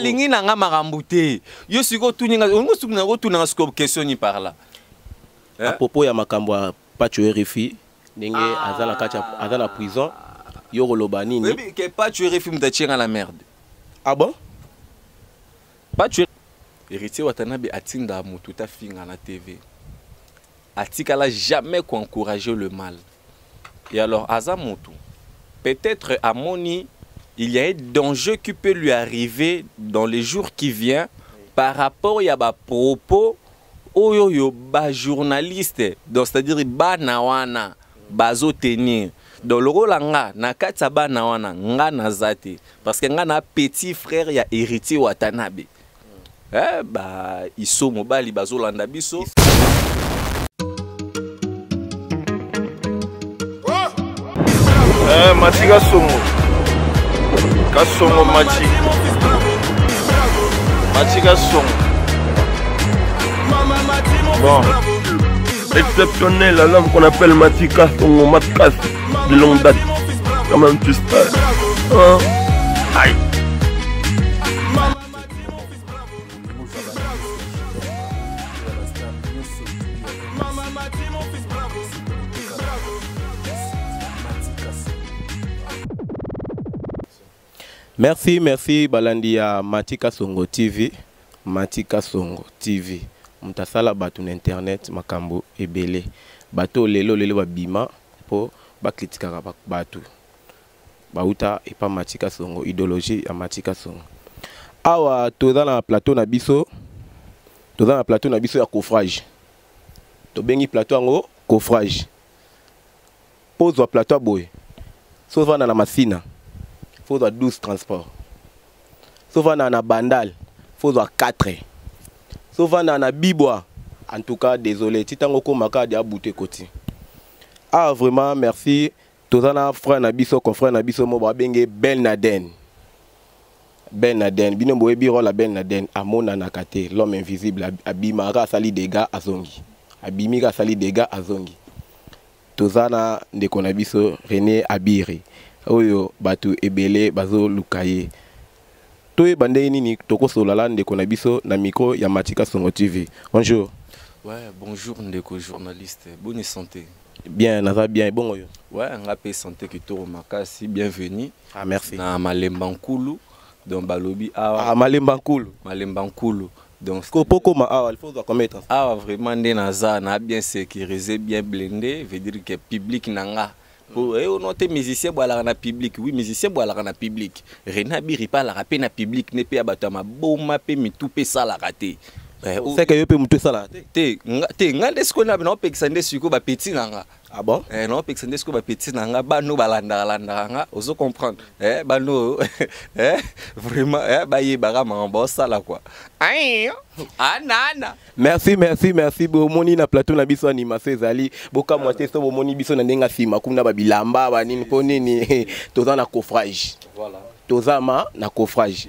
Lingi nanga marambouté. Yo siko tuninga, on go sukuna go tunanga siko question ni par là. À propos ya makambo pas tuer refi, ndenge azala kacha azala prison, yo roloba nini? Oui, que pas tuer refi mutachenga la merde. Ah bon? Pas tuer héritier Watanabe atinda mutu ta finga na TV. Atikala jamais qu'encourager le mal. Et alors Azamutu, peut-être à Moni, il y a un danger qui peut lui arriver dans les jours qui viennent par rapport à ba propos oyoyo ba journaliste, donc c'est-à-dire ba nawana bazo tenir. Dans le rôle nga na katsa ba nawana nga nazate parce que nga na petit frère ya héritier Watanabe. Bah iso mobali bazo landa biso. Mati Kasongo Mati Kasongo. Bon, exceptionnel, la l'homme qu'on appelle Mati Kasongo, Matkas de longue date. Quand même tu sais. Aïe. Merci balandi ya Mati Kasongo TV. Mati Kasongo TV. Mutasala batu na internet makambo ebele. Bato lelo babima po bakritika batu. Bauta epa Mati Kasongo, idéologie ya Mati Kasongo. Awa toza na plateau na biso. Toza na plateau na biso ya coffrage. To bengi plateau yango coffrage. Pose wa plateau boy. So vana na masina. Faut avoir 12 transports. Sauf on a un bandal, faut avoir 4. Sauf on a un bibois. En tout cas, désolé. Titangoko maka de abouté côté. Ah vraiment merci. Tozana frère Nabiso, confrère Nabiso mo benge Ben Laden. Ben Laden. Bino boye biro la Ben Laden. Amona nakate. L'homme invisible. Abimara sali dégâts azongi. Abimira sali dégâts azongi. Tozana ndeko Nabiso René Abiri. Oyo batu ebele bazo lukaye. Toye bande nini toko solala ndeko na biso na micro ya Mati Kasongo TV. Bonjour. Ouais, bonjour ndeko journaliste. Bonne santé. Bien, naza bien bon oyo. Ouais, ngapé santé kitoro makasi, bienvenue. Ah merci. Na Malembankulu donc balobi awa. Ah Malembankulu. Malembankulu. Donc Kopoko ma awa, il faut commettre. Ah vraiment naza na bien sécurisé, bien blindé, veut dire que public nanga. On note musicien boala na public, oui musicien boala na public. René Abiri pas la rapé na public ne pe abatama boma pe mitupe sala raté. C'est que yo pe mutu sala. Te ngande sko na ba pexande suko ba petit nanga. Ah bon? Non pexande suko ba petit nanga ba no balanda nga, ozo comprendre. Ba no vraiment ba yebara mamba sala quoi. Aïe. Anana. Merci bomoni na plateau na biso animation ezali boka moitié so bomoni biso na ndenga sima kuna ba bilamba ba nini po nini toza na coffrage. Voilà. Tozama na coffrage.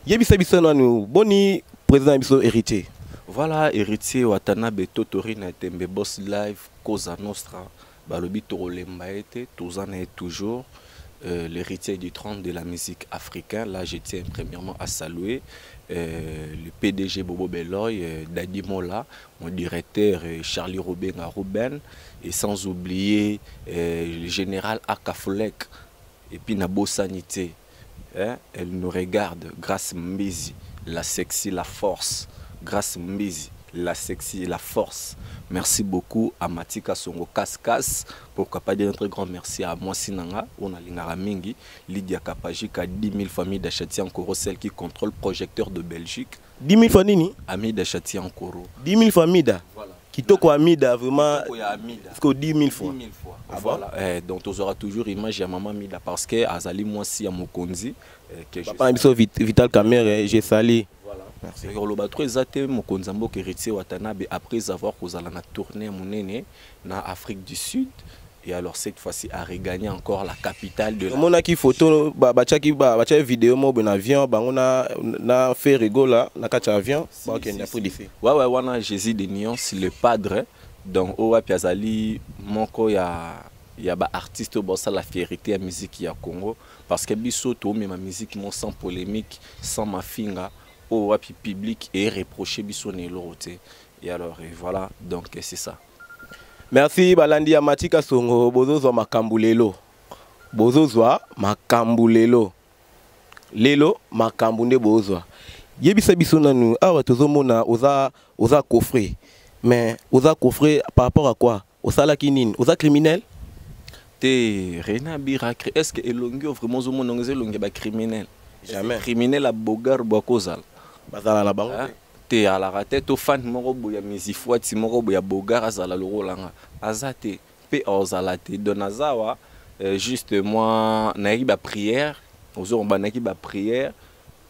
Yebisa biso nanu boni président biso héritier. Voilà, héritier Watanabe Totori na tembe boss live Cosa Nostra. Balobi Torolemba était tozana est toujours l'héritier du trône de la musique africaine. Là, je tiens premièrement à saluer le PDG Bobo Beloy, Dadi Mola, mon directeur Charlie Robin Ruben, et sans oublier le général Akafolek, et puis Nabo Sanité. Elle nous regarde, grâce Mbizi, la sexy, la force. Grâce Mbizi, la sexy, la force. Merci beaucoup à Mati Kasongo Kaskas. Pourquoi pas dire un très grand merci à moi Sinanga, on a l'ingara mingi, Lydia Kapajika, 10 000 familles d'Achati Ankoro, celle qui contrôle le projecteur de Belgique. 10 000 familles? Amis d'Achati Ankoro. 10 000 familles? Voilà. Kitoko Amida, vraiment. Parce que 10 000 fois. 10 000 fois. Ah voilà. Donc, on aura toujours image à Maman Mida parce que Azali, moi, si à Mokonzi. Papa Abiso Vital Camer, j'ai sali. Merci. Après avoir causé la tournée en Afrique du Sud, et alors cette fois-ci a regagné encore la capitale de la... On a qui photo, bacha vidéo, mon avion, on a fait rigola, on a quatre avions, ouais, on a Jésus de Nyon, c'est le padre, donc Owa Piazali, Moko ya il y a des artistes qui ont la fierté de la musique ya Congo parce que biso to même ma musique mon sans polémique sans ma finga au wapi public et reprocher biso ne l'autre. Et alors et voilà, donc c'est ça. Merci balandi ya Matika Songo bozozwa makambu lelo. Bozozwa makambu lelo. Lelo makambu nde bozozwa. Yebisa biso nanu awa tozomona oza coffre. Mais oza coffre par rapport à quoi? Osala kinine, oza criminel? Te Rena Birakri, est-ce que elongi vraiment zomonongo elongi ba criminel? Jamais. Criminel à bogar bokozal. Bazala la bango. Te à la raté to fan moko boya misifwa ti moko boya bogar azala lorolanga. Azate pe ozala te donazawa juste moi naïba prière, ozo ba naïba prière.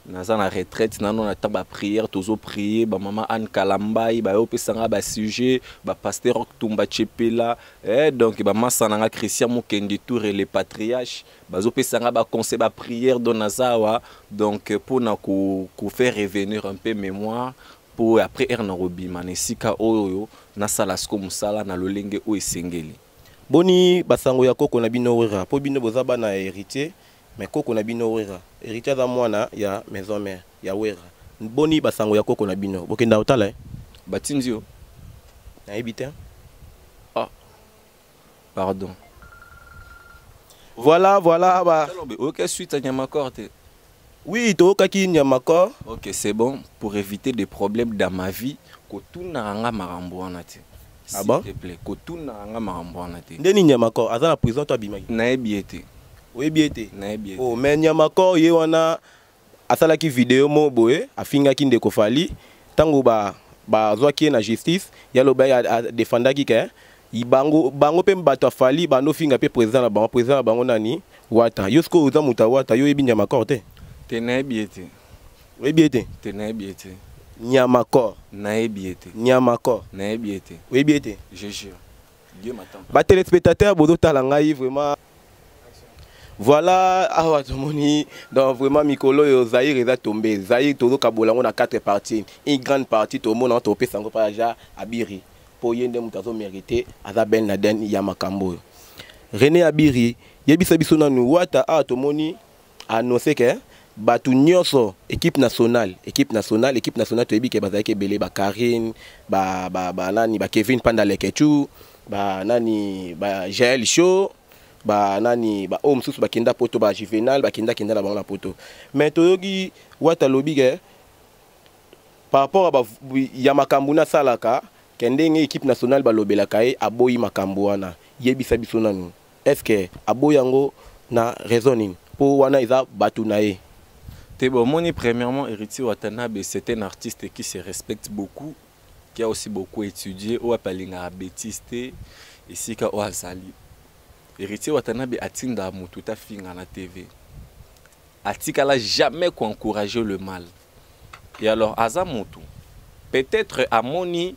Naza na retraite nano na tamba prière tozo prier ba mama Anne Kalambai ba opesanga ba sujet ba pasteur Tumba Chepela donc ba masananga Christian Mukendi Tour et les patriarches ba opesanga ba conseil ba prière donazawa donc pour na ko faire revenir un peu mémoire pour après erna robima nesika oyo na salasko musala na lolenge o esengeli boni basango ya koko na bino wera po bino bozaba na héritier. Mais koko na bino wera héritier za mwana ya maison mère ya wera boni basango ya koko na bino bokenda otala batinzio na ebite. Ah pardon. Voilà ba OK suite à Nyamakor. Oui tokaki Nyamakor. OK c'est bon pour éviter des problèmes dans ma vie ko tuna nga marambo wana te. Ah bon? S'il te plaît ko tuna nga marambo wana te. Ndeni Nyamakor aza na prison to bimaki na ebiete. Oui, bien été. Oh, mais Nyamakor ye wana asalaki vidéo mo boye afingaki ndeko fali tango ba zwaki na justice ya loba ya defendaki ke bango pe mbato fali bando finga pe président na bango nani wata yosko uza muta wata yo ebi Nyamakor te na ebiete. Oui, bien été. Te na ebiete. Nyamakor na ebiete. Nyamakor na ebiete. Oui, bien été. Je jure. Dieu m'attend. Ba téléspectateurs bodo talangai vraiment. Voilà, awa tomoni donc vraiment mikolo yo Zaïre eza tombé. Zaïre tozo kabolango na 4 parties. Une grande partie to mona to pe sango pa ja Abiri. Po yende mutazo mérité aza Ben Laden ya makambo. René Abiri yebisa biso nanu wata awa tomoni annoncé que batu nyonso équipe nationale to yebi ke bazaki belé ba Karine ba nani ba Kevin Pandalekechu ba nani ba Jael Show ba nani ba homme sous ba kinda poto ba Juvenal ba kinda na bango na poto mais toyogi wata lobige par rapport à ba ya makambu na salaka kendenge équipe nationale ba lobelaka e aboyi makambu wana yebisa biso nanu est-ce que aboyango na raisonning pour wana iza batu na e te bon moni premièrement Héritier Watanabe c'est un artiste qui se respecte beaucoup qui a aussi beaucoup étudié ou apalinga bêtiste ici ka oazali. Héritier Watanabe atinda mutu ta finga na TV. Atikala jamais encourager le mal. Et alors Azamutu, peut-être à Moni,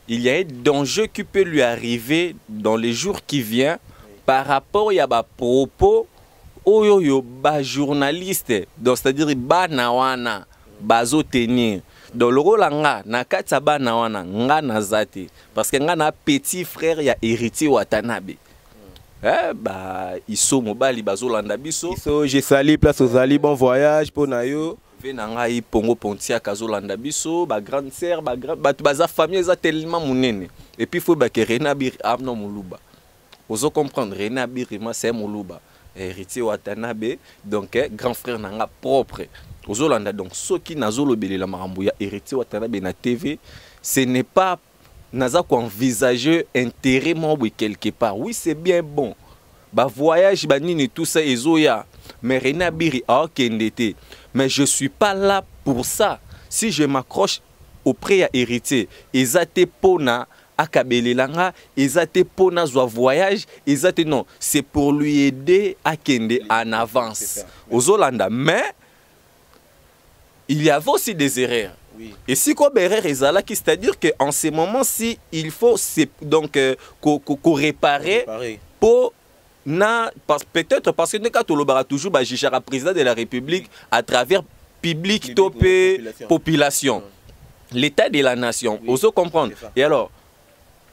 il y a un danger qui peut lui arriver dans les jours qui viennent par rapport à ba propos oyo ba journaliste, donc c'est-à-dire ba nawana bazo tenir. Dans le rôle nga na kati ba nawana nga nazate parce que nga na petit frère ya Héritier Watanabe. Ils sont mobile bazolanda biso. J'ai sali place aux ali bon voyage pour nayo. Venanga i pongo pontia kazolanda biso ba grande sœur ba baza famille za tellement munene. Et puis faut ba que Rena Bir amno muluba. Ozo comprendre Rena Bir c'est muluba. Héritier Watanabe donc grand frère nanga propre. Ozolanda donc ceux qui nazolo belela marambo ya Héritier Watanabe na TV, ce n'est pas naza ko envisager intérêt moi quelque part. Oui, c'est bien bon. Ba voyage ba nini tout ça ezoya. Mais Rena Biri a kendete. Mais je suis pas là pour ça. Si je m'accroche auprès à héritier, ezate pona akabelelanga, ezate pona zo voyage, ezate non, c'est pour lui aider à kende en avance. Aux Hollandais, mais il y avait aussi des erreurs. Oui. Et si comme erreur c'est-à-dire qu'en ce moment-ci, il faut donc réparer pour peut-être parce que nous avons toujours le président de la République à travers public, topé, population. L'état de la nation. Oui. Vous comprendre. Et alors,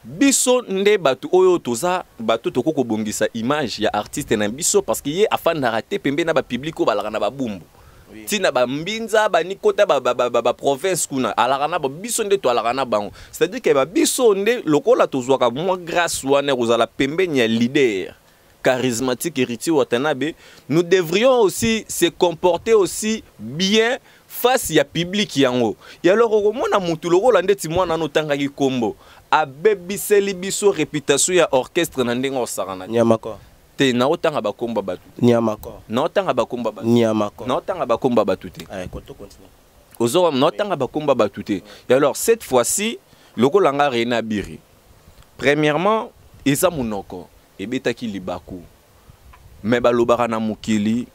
biso nde batu oyo toza batu toko bongisa image ya artiste na biso parce que ye afanda raté pembe na ba public ko balaka na ba bumbu tina ba mbinza ba nikota ba province kuna alaka na ba biso nde to alaka na bango c'est-à-dire que ba biso nde lokola tozwaka moi grâce wana kozala pembe nya leader charismatique héritier Watanabe, nous devrions aussi se comporter aussi bien face à public yango. Et alors au mona mutu loko lande ti mwana no tanga ki kombo abebiseli biso réputation ya orchestre na ndenga osarana Nyamako te na otanga bakomba batu Nyamako na otanga bakomba batu Nyamako na otanga bakomba batu te continue ozo na otanga bakomba batu te. Et alors cette fois-ci loko langa Rena Biri premièrement eza munoko ebetaki libaku mais balobaka na mukili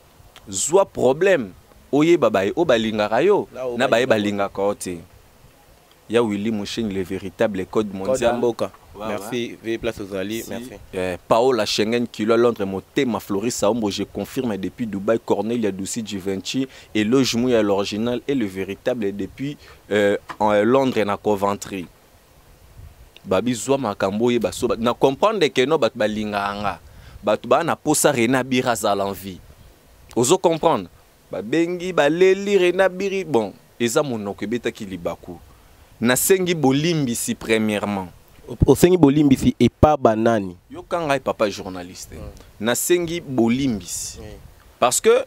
zwa problème oye babaye o balingaka yo na baye balingaka ote ya Willy Mouchene le véritable code mondial. Merci, veuillez place aux alliés, merci. Paola Schengen, Kilo Londres, Motema, Floris Saombo, je confirme depuis Dubaï, Cornelia Douci, Givenchy, et Loge Mouya l'original et le véritable depuis Londres na Coventry. Babi zwa makambo ye baso na comprendre que no bat balinganga bat ba na posa Rena Biri za l'envie ozo comprendre ba bengi baleli Rena Biri bon eza monoko betaki libaku na sengi bolimbisi premièrement au sengi bolimbisi et pas banani yo kanga papa journaliste na sengi bolimbisi parce que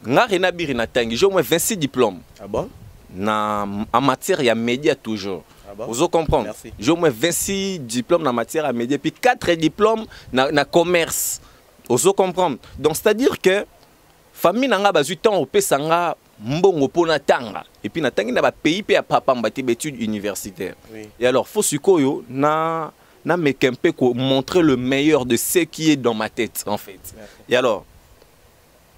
nga Rena Biri na tangi j'ai au moins 26 diplômes ah bon na en matière ya média toujours. Vous comprenez? J'ai au moins 26 diplômes dans la matière à médias, puis 4 diplômes dans le commerce. Vous comprenez? Donc c'est-à-dire que famille n'a pas eu temps au pesanga mbongo pona tanga et puis na tangi na ba pays pe papa mbati études universitaires. Et alors faut sukoyo na mekempe ko montrer le meilleur de ce qui est dans ma tête en fait. Et alors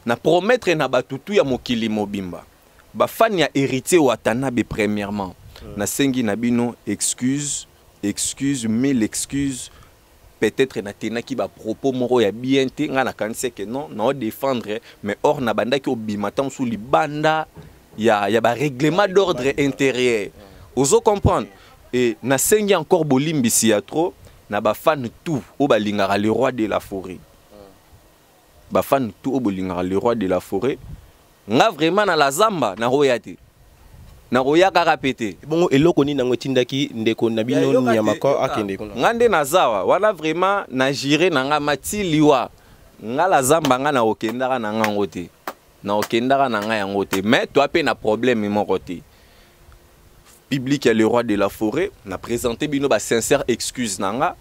na promettre na batutu ya mokili mobimba. Ba fan ya héritier Watanabe premièrement. Na sengi nabino excuse mais l'excuse peut-être na tenaki ba propos moro ya bien te nga na kanise que non na défendre mais or na banda ki obimata sous libanda ya ba règlement d'ordre intérieur ozo comprendre et na sengi encore bolimbisi ya trop na ba fan tout o balingara le roi de la forêt ba fan tout o bolingara le roi de la forêt nga vraiment na la zamba na royate na roya kaka pété bongo eloko ni nango tindaki ndeko na bino Nyamako akende kuna ngande na zawa wana vraiment na jire nanga matiliwa nga la zamba nga na okendaka na ngango te na okendaka na nga yango te mais toi pe na problème moko te public ya le roi de la forêt na présenté bino ba sincère excuse nanga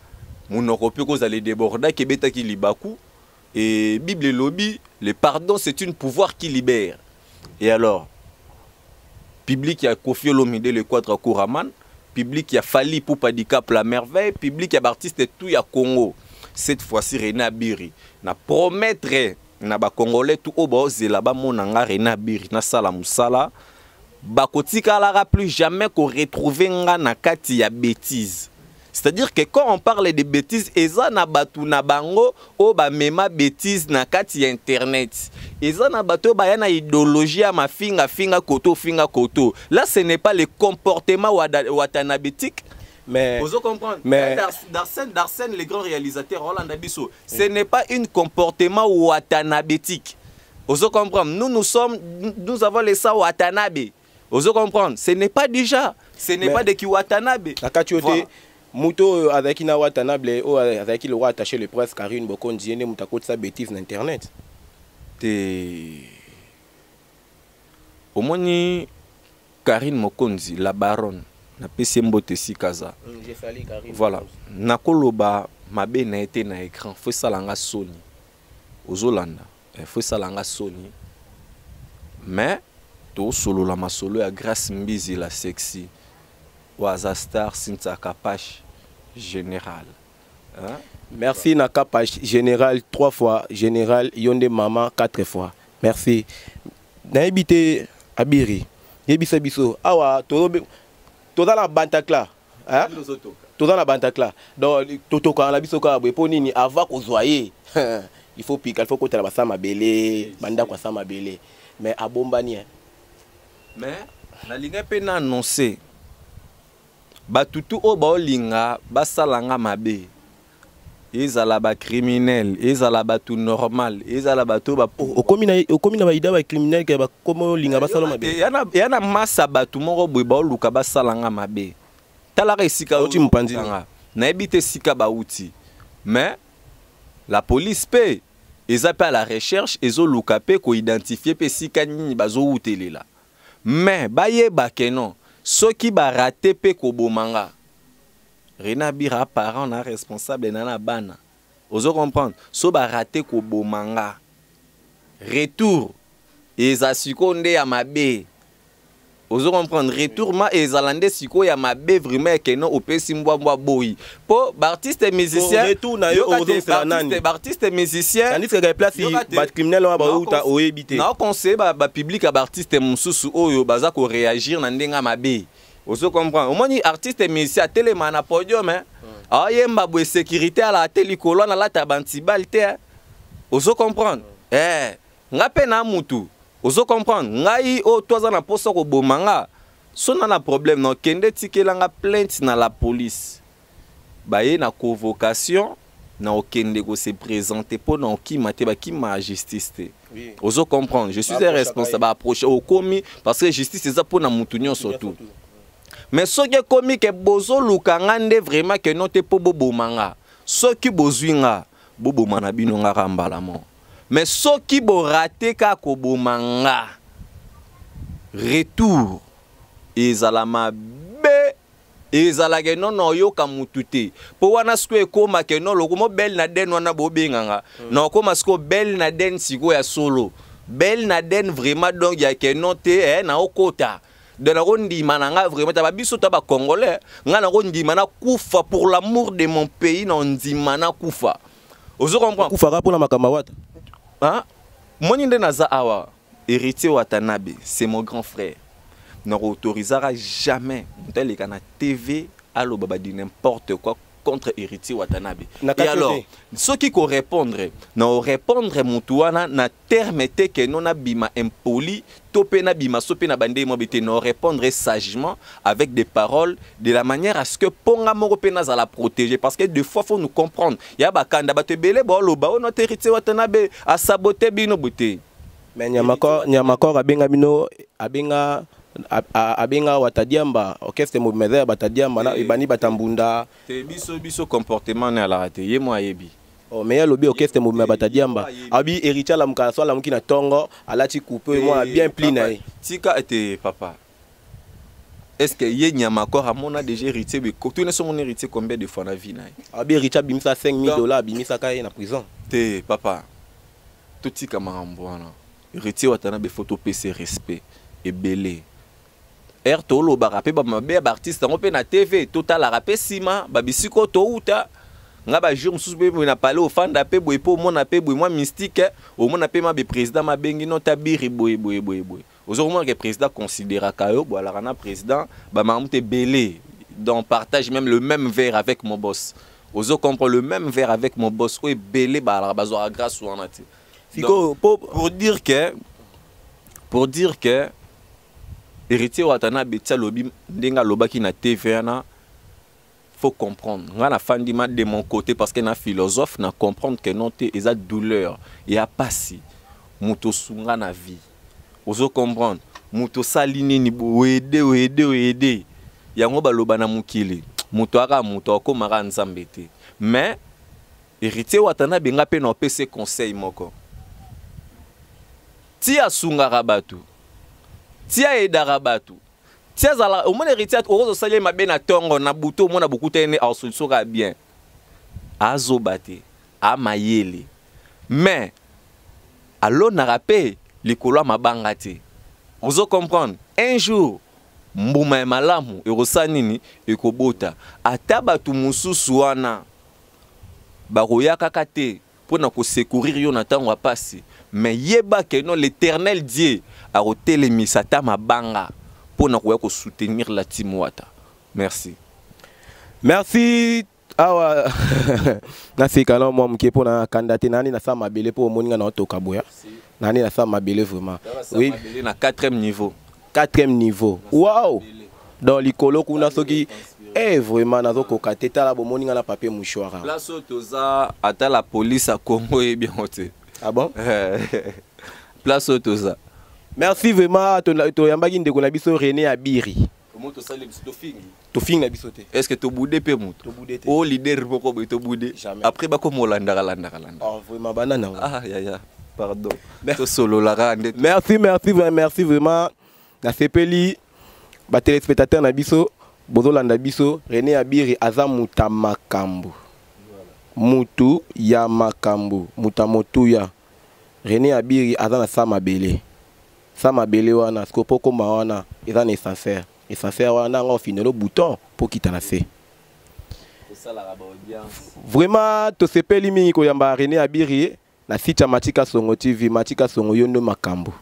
monoko pe ko zale déborder ke betaki libaku et Bible lobby le pardon c'est un pouvoir qui libère. Et alors public qui a Kofi Olomide le Quadra Kouraman, public qui a Fali Poupa Dicap la merveille, public qui a artiste tout ya Congo. Cette fois-ci Rena Biri na promettre na ba congolais tout au bas là-bas monanga Rena Biri na sala musala bakotika la plus jamais qu'on retrouver nga na kati ya bêtise. C'est-à-dire que quand on parle de bêtises, eza na batu na bango o ba mema bêtises na kati internet. Eza na batu ba yana idéologie ma finga koto. Là ce n'est pas le comportement watanabétique. Mais vous comprenez? Mais Darsène le grand réalisateur Roland Abisso, ce n'est pas un comportement watanabétique. Vous comprenez? Nous avons les ça Watanabe. Vous comprenez? Ce n'est pas déjà, ce n'est pas de qui Watanabe. Muto avec na Watanabe ou avec le roi attaché le presse Karine Bokonzi ne mutako sa bêtise na internet. Au moins Karine Mokonzi la baronne na pesi mbote sikaza. J'ai sali Karine. Voilà. Nakoloba mabe na été na écran faut salanga Sony. Ozolanda faut salanga Sony. Mais to solo la masolo ya Grâce Mbizi la sexy. Waza Star Sinta Kapache général. Hein? Merci na Kapache général 3 fois, général Yonde Mama 4 fois. Merci. Na habité Abiri. Yebisa biso awa to dans la bantakla. Hein? To dans la bantakla. Donc toto quand la biso ka bo nini avant ko zoyer. Il faut piquer, il faut ko tala basama belé, banda kwa sama belé. Mais abombani. Mais la ligne pe na annoncé batutu o baolinga basalanga mabe ezala ba criminel ezala batu normal ezala batu ba okomi na baida ba criminel ke ba komo linga basala mabe yana masa batu moko boye baoluka basalanga mabe talaka esika oti mpanzi na ebite sika bauti mais la police pe eza pe à la recherche ezoluka pe ko identifier pe sika nini bazoutelela mais bayeba ke non soki barate pe ko bomanga Rena Bira parent na responsable nana bana. Ozo comprendre. So ba raté ko bomanga. Retour. Eza siko nde ya mabe. Ozo comprendre. Retour ma ezalande siko ya mabe vraiment que non opesi mbwa boyi. Po artiste musicien. Retour na yo ozo c'est nani. Artiste musicien. Tandis que place ba criminel ba uta oyebité. Na conseil ba public ba artiste mususu oyo baza ko réagir na ndenga mabe. Ozo comprendre. Au moins artiste musicien téléman na podium hein. Ah yemba bo sécurité à la télé colonne na la tabantibalté. Ozo comprendre. Ngape na mutu. Ozo comprendre. Ngai o toza na poso ko bomanga. Sona na problème non kende tikelanga plainte na la police. Baye na convocation na okende ko se présenter pour non ki maté ba ki ma justice té. Ozo comprendre. Je suis responsable approcher au commis parce que justice c'est ça pour na mutu nyon surtout. Mais ce qui est comique, bozo lukangande vraiment que non te po bobo manga. Ce qui bozuinga, bobo manabino nga rambalamo. Mais ce qui bo raté ka kobo manga. Retour. Ezalama be. Ezalage non no yo kamutute. Po wana sko ekoma ke non lokomo bel na den wana bobenganga. Non koma sko bel na den siko ya solo. Bel na den vraiment donc ya ke non te na okota. De la rondi mananga vraiment ta biso ta ba congolais ngana rondi mana kufa pour l'amour de mon pays na ndimana kufa ozo comprendre kufa pour la makamawata hein moni nde naza awa héritier Watanabe c'est mon grand frère ne autorisera jamais tel kana TV allo baba di n'importe quoi contre héritier Watanabe. Et alors, ceux qui correspondent, non répondre mutuana na terme te que non abima impoli, topé na bima sopé na bande mobité non répondre sagement avec des paroles de la manière à ce que ponga moko pe na za la protéger parce que des fois faut nous comprendre. Ya bakanda batebele bolo ba notre héritier Watanabe a saboté bino beauté. Mais nyamako abenga bino abenga watadiamba orchestre mobimeza batadiamba na ibani batambunda te biso comportement na la raté ye moi yebi oh mais lobi orchestre mobimeza batadiamba abi héritier la mukala so la mukina tongo alati couper moi bien pli na tika était papa est-ce que ye nyamako ramona déjà héritier be ko tu ne son mon héritier combien de fois na vie na abi héritier bimisa $5,000 bimisa ka na prison te papa tout tika marambwana héritier Watanabe photo PC respect et belé Tolo barape ba mabe artiste ngo pe na TV total rapé sima ba bisiko to uta nga ba jour mususu pe na parler au fanda pe boy po mona pe boy moi mystique au mona pe ma be président ma bengi no tabiri boy aujourd'hui que président considéra kayo bo la rana président ba mamute belé donc partage même le même verre avec mon boss ozo comprend le même verre avec mon boss o belé ba la bazo grâce ou en ati pour dire que héritier Watanabe tia lobi ndenga lobaki na TV na faut comprendre nga na fandima de mon côté parce que na philosophe na comprendre que non te eza douleur et a passé muto sunga na vie ozo comprendre muto salini ni wede yango baloba na mukili muto aka muto akomaka nzambe te mais héritier Watanabe nga pe na pese conseil moko tia sunga rabatu tia edara batu tia zala au moins héritier ozo saler mabe na tongo na buto mona bukutene en solution ka bien azobate a mayele mais allo na rapé likolo mabanga te ozo comprendre un jour mbuma malamu erosanini ekobota ata batu mususu wana baroya kaka te pona ko secourir yo na tango apasi mais yeba que non l'éternel Dieu a rotelé misata mabanga pour na ko soutenir la team Wata. Merci. Merci awa na sikala mo mke pour na candidater nani na sa mabele pour moninga na toka boya. Nani na sa mabele vraiment. Oui, na 4e niveau. 4e niveau. Wow. Dans likolo kuna soki Eh vraiment nazo kokate tala bomoni nga na papier mouchoir. Place toza ata la police à Congo est bien hoté. Ah bon? Place toza. Merci vraiment to yambaki ndeko na biso René Abiri. Comment to sale biso to fingi? To fingi na biso te. Est-ce que to boudé pe mutu? To boudé te. Oh leader moko boy to boudé. Après ba ko molanda landa. Ah vraiment banana. Ah ya. Pardon. To solo la rande. Merci vraiment. Na sepeli ba téléspectateurs na biso bozolanda biso René Abiri aza muta makambu. Mutu ya makambu, muta motuya. René Abiri aza na sama bele. Sama bele wana skopo koma wana eza nécessaire. Nécessaire wana nga finelo bouton pour quitter na se. Vraiment to sepeli mingi ko yamba René Abiri na site ya Matika Songo TV, Matika Songo yondo makambu.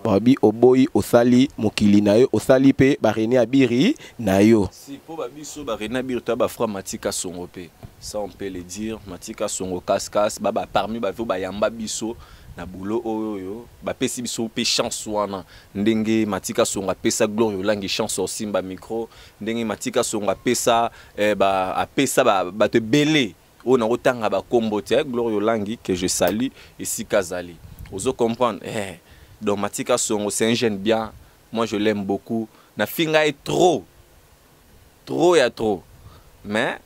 Babi oboyi osali mokili na yo osali pe ba René Abiri na yo. Si po ba biso ba René Abiri to ba fra Matika Songo pe. Ça on peut le dire, Matika Songo casse baba parmi ba ba yamba biso na boulot oyo ba pesi biso pe chance wana ndenge Matika Songo apesa gloire langi chance aussi ba micro ndenge Matika Songo apesa ba apesa ba te belé on a autant ba kombo te gloire langi que je salue ici Kazali. Ozo comprendre donc Matika Songo c'est un jeune bien, moi je l'aime beaucoup. Na finga est trop et trop. Mais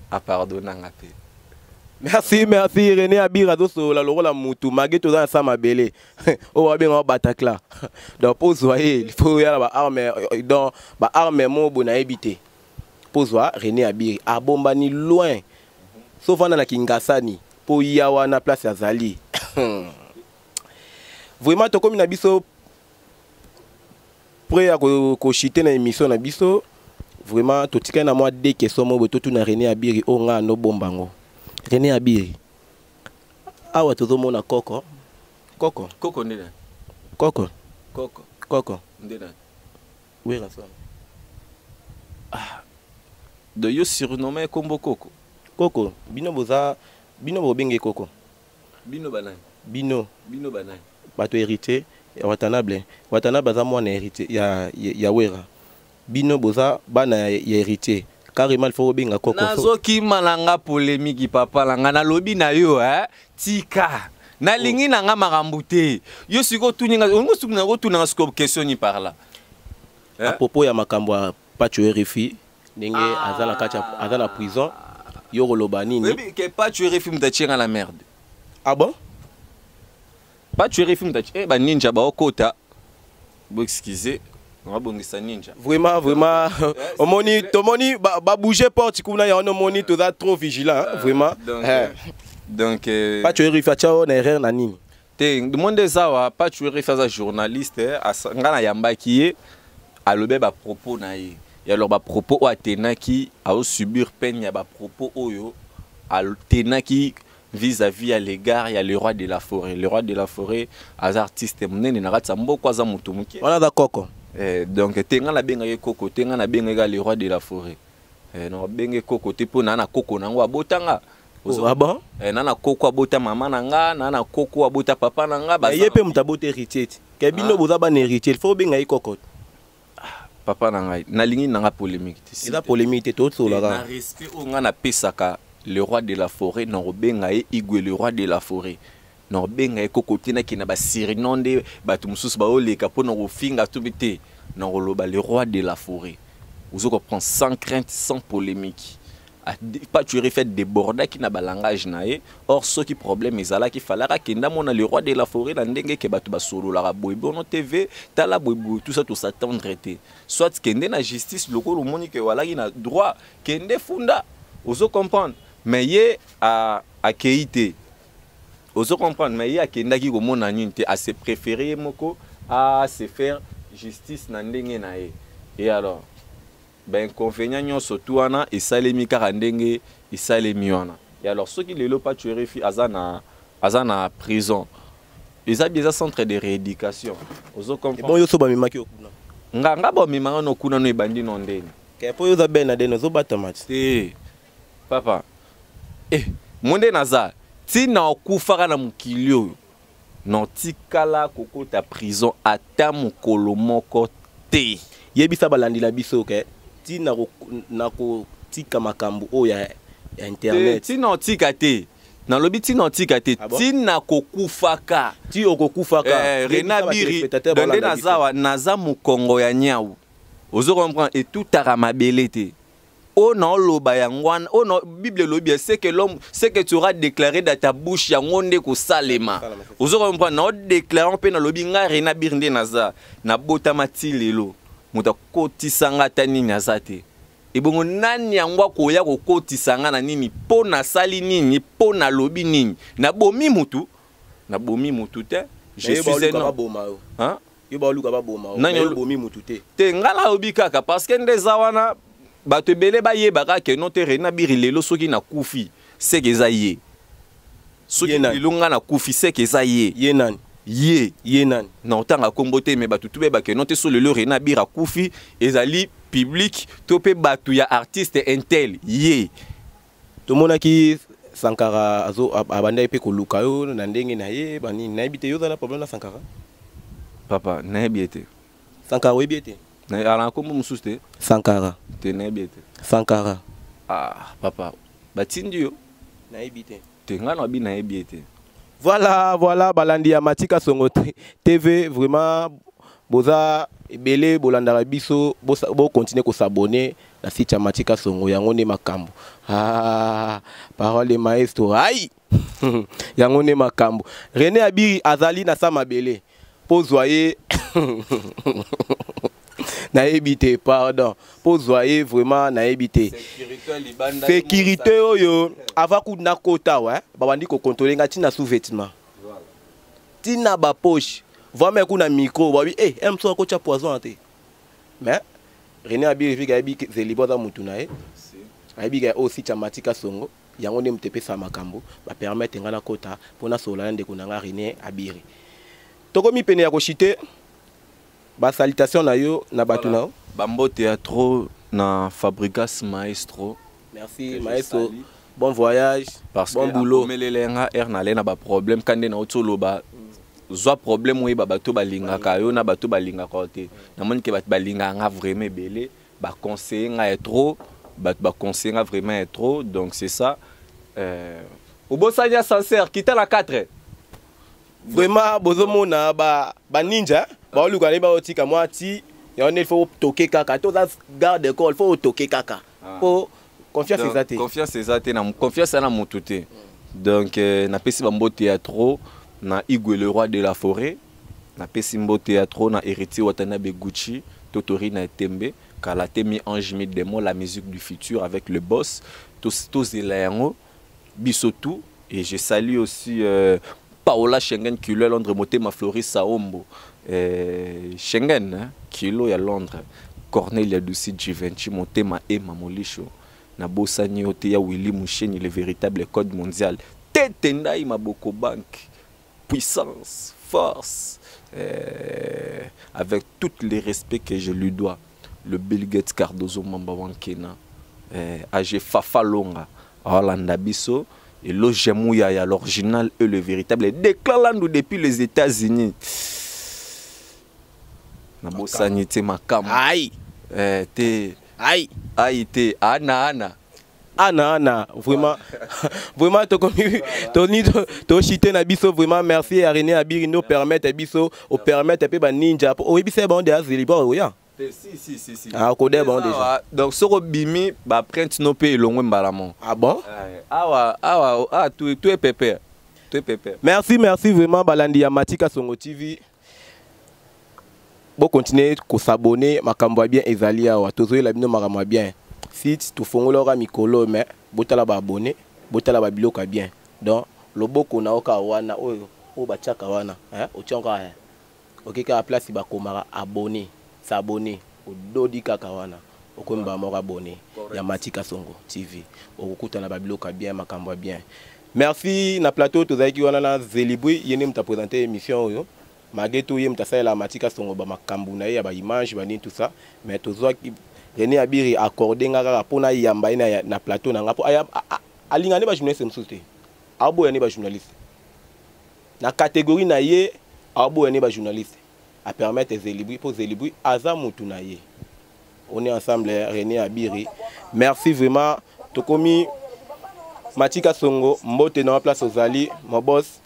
à pardonner en paix. Merci René Abiri azo la loro la mutu mageto za sama belé. O wa benga batakla. Donc pose voyer, il faut y avoir ba arme donc ba arme mo bona ebité. Pose wa René Abiri abombani loin. Sauf na Kingasani po yawa na place ya Zali. Vraiment to comme na biso prêt à ko chiter na émission na biso. Vraiment to tika na moi dès que somo boto tu na René Abiri o nga no bombango. René Abiri. Awa to mona Koko. Koko ndena. Koko. Ndena. Oui la somme. Ah. De yo surnommé Kombo Koko. Koko, bino bo benge Koko. Bino banani. Bino banani. Bato hérité Watanabe za mwana hérité ya wera. Bino boza bana ya hérité. Carrément il faut benga Koko. Nazo ki malanga polémique papa langa na lobi na yo tika. Na lingi na nga marambute. Yo siko tuninga ongo sukuna go tunanga scope question ni par là. À propos ya makambo ya Pacho RFI ndenge azala prison yo roloba nini. Oui, que Pacho RFI mutachenga la merde. Ah bon? Pacho RFI mutachenga ba ninja ba okota. Bo excusez. Ninja. Vraiment, omoni, tomoni, ba bouger porte, kuna ya ono moni, to da trop vigilant, vraiment. Donc, pas tu es chao na erreur na nini. Te, demande ça wa, pas tu es un journaliste, ngana yamba qui a le ba propos na ye. Ya alors ba propos o atena qui a subir peine ya ba propos oyo, a tena qui vis-à-vis à l'égard, il y a le roi de la forêt. Le roi de la forêt, az artiste mnene na ratsa mboko za mutu muki. On a d'accord. Donc tenga na benga Koko tenga na benga le roi de la forêt no benga Koko te po na Koko nango abotanga ah bon na Koko abota mama nanga na Koko abota papa nanga ba yepe mutabote héritier ke bino boza ba héritier il faut benga Koko papa nanga na lingi nanga polémique te c'est la polémique te to la na respect o nga na pesaka le roi de la forêt na benga Igwe le roi de la forêt non benga Koko tina kina ba sirinonde batu mususu ba oleka po no finga tubite non loba le roi de la forêt vous comprend sans crainte sans polémique pas tu refait déborder qui na ba langage nae or ce qui problème ezala qui falara kenda mona le roi de la forêt na ndenge ke batu ba solo la boybo no TV tala boybo tout ça tout s'attendre été soit kende na justice lokolo moni ke wala ina droit kende funda vous comprendre mais yé à keité vous comprendre mais il y a qui ndaki ko mona ninte à se préférer moko à se faire justice na ndenge na ye et alors ben inconvénient nyonso tuana et salemi kaka ndenge et salemi wana et alors ceux qui lelo pas tuer refi azana prison ils a bien centre de rééducation vous comprendre bon yo so ba mimaki okuna nga ba mimanga no kuna no ebandi no ndeni ke po yo za bena deno zo batamati papa monde naza tina okufaka na mokili oyo notikala kokota prison ata mokolo moko te yebisa balandi la biso ke tina nako tika makambu o ya internet tina tika te na lobi tina tika te tina kokufaka ti okokufaka Rena Biri donde naza mukongo ya nyau ozo comprendre et tout aramabelete oh non loba yangwan oh non Bible lobi c'est que l'homme c'est que tu auras déclaré dans ta bouche yangonde ko salema ozo comprendre na déclarer pe na lobi nga Rena Biri nde naza na botama ti lelo muta kotisanga tani nazate et bon nani yangwa ko ya ko kotisanga na nini po na sali nini po na lobi nini na bomi mutu te je suis un hein yoba luka ba boma na bomi mutu te ngala obi kaka parce que ndeza wana bato belé ba yebaka ke no te Rena Biri lelo soki na kufi c'est que za ye soki ilunga na kufi c'est que za ye nani ye nani na otanga kombote me bato tube ba ke no te so lelo Rena Biri kufi ezali public to pe bato ya artiste intel ye to monaki Sankara azo abanda pe ko luka yo na ndenge na ye bani na ebite yo za problème na Sankara papa na ebite Sankara webite na ala kombo mususte Sankara te na ebite Sankara ah papa batindi yo na ebite te ngana bi na ebite voilà balandi ya Matika Songo TV vraiment boza ebele bolandaka biso bo continuer ko s'abonner na site ya Matika Songo yango ne makambo parole maestro ai yango ne makambo Rena Biri azali na sa mabele po zoyer na ebite pardon po zoyer vraiment na ebite sécurité oyo avaku na kota ouais babandi ko contrôler ngati na sous-vêtement tina ba poche vraiment kuna micro babi emso ko cha poison ate mais Rena Biri vika bi zeliboza mutu na ye aibi ga aussi cha Matika Songo yango ne mtepe sa makambo ba permettre ngana kota pona solana de kunanga Rena Biri tokomi pene ya koshite ba salutation na yo na batu na bambo théâtre na Fabrigas Maestro merci maestro bon voyage parce bon que boulot melelenga na lena ba problème kande na otolo ba zwa problème oui bato balingaka yo na bato balingaka te na moni ke bato balinganga vraiment belé ba conseiller nga trop bato ba conseiller nga vraiment trop donc c'est ça obosanya sincère quitter la 4 vraiment bozomona ba ninja ba oluka ne ba otika mwati ya il faut toquer kaka to that garde école faut toquer kaka pour confiance ezate na confiance na mutu te donc na pesi bambo théâtre na Igwe le roi de la forêt na pesi mbo théâtre na héritier Watanabe Gucci Totori na Tembe kala temi ange mit demo la musique du futur avec le boss tous elango bisotou et je salue aussi Paola Schengen Kilo à Londres Motema Floris Saombo Schengen hein, Kilo à Londres Cornelia Duci Givenchy Motema Emma Molisho na bosani ote ya Willy Moucheni le véritable code mondial Tetendai Maboko Bank puissance force avec tout le respect que je lui dois le Bill Gates Cardozo Mamba Wankena AG Fafa Longa Orlando Bisso et Lojemouya ya l'original et le véritable déclarant depuis les États-Unis na bosani te makam ai te ai te ana vraiment vraiment to chité na biso vraiment merci à Rena Biri nous permettre biso au permettre pe ba ninja o bise bon de azeli bon ya si ah ko de bon déjà donc soko bimi ba print no pe longwe mbalamo ah bon tu es pépé merci vraiment balandi ya Matika Songo TV bon continuer ko s'abonner makambo bien ezali awa tozoye la bino makambo bien site to fongolora mikolo mais botala ba abonné botala ba biloko bien donc loboko na oka wana oyo o bachaka wana o tionka okeka place ba komara abonné s'abonner o dodi kaka wana okomba moko abonné ya Matika Songo TV okukuta na ba biloko bien makambo bien merci na plateau tozaki wana na Zelibui yene mta présenter émission oyo mageto yem ta la Matika Songo ba makambu na ya ba image ba ni tout ça mais tozaki Rena Biri accordé ngaka pona yamba na plateau na ngapo alingane ba journaliste msuté abo ya ne ba journaliste na catégorie na ye abo ya ne ba journaliste a permettre Zelibui pour Zelibui aza mutu na ye on est ensemble, René Abiri. Merci vraiment. Tokomi Matika Songo, Mbote dans place aux Ali, mon boss.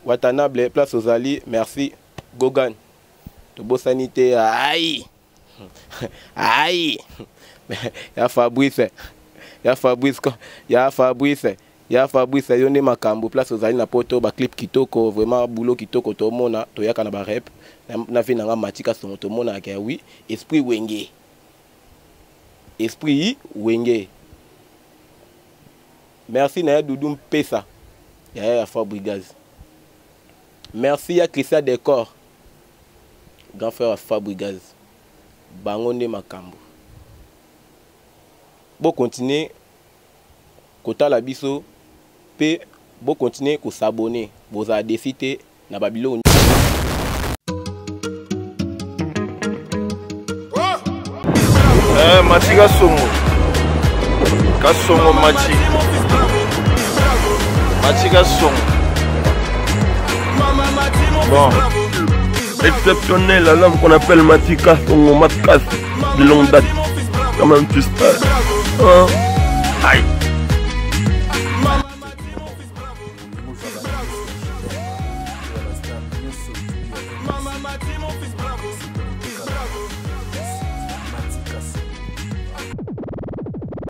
Watanabe, place aux Ali, merci. Gogan. Tobo sanité, aïe. Aïe. Ya Fabrice. Ya Fabrice. Ya Fabrice. Ya Fabrice, yone makambo place aux Ali na poto ba clip kitoko, vraiment boulot kitoko to mona, to yaka na ba rep. Na fi na Matika Songo to mona ka oui, esprit wenge. Esprit wenge. Merci na Doudou Pesa. Ya Fabrigaz. Merci à Christian Decor. Grand frère Fabrigaz. Bangonde Makambo. Bon continuer. Kota la biso. Pe bon continuer ko s'abonner. Vous avez décidé na Babylone. Matika Songo. Kasongo Machi. Matika Songo. Bon, exceptionnel, l'homme qu'on appelle Matika Songo Matkas de longue date. Quand même tu sais. Hein? Aïe. Mama,